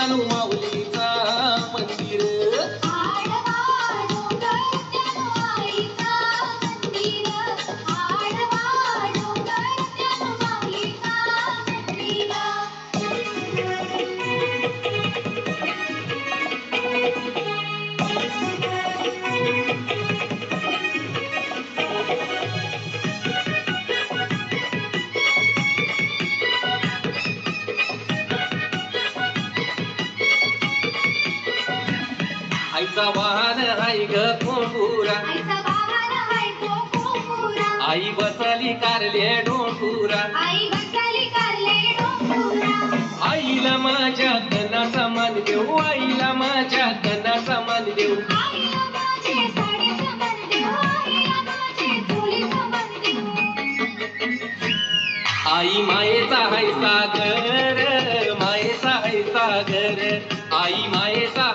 डोंगरत्यानु माऊलीचा मंदिर. आडवा डोंगरत्यानु आईचा मंदिर. आडवा डोंगरत्यानु माऊलीचा मंदिर. आईचा वाहन हाय ग कोंबुरा. आईचा वाहन हाय तो कोंबुरा. आई बसली कारले डोंगुरा. आई बसली कारले डोंगुरा. आईला माझ्या कणाचा मान देऊ. आईला माझ्या कणाचा मान देऊ. आईला माझे साडीचं मन देऊ. आईला माझे चोळीचं मन देऊ. आई मायेचा हाय सागर. मायेचा हाय सागर. आई मायेचा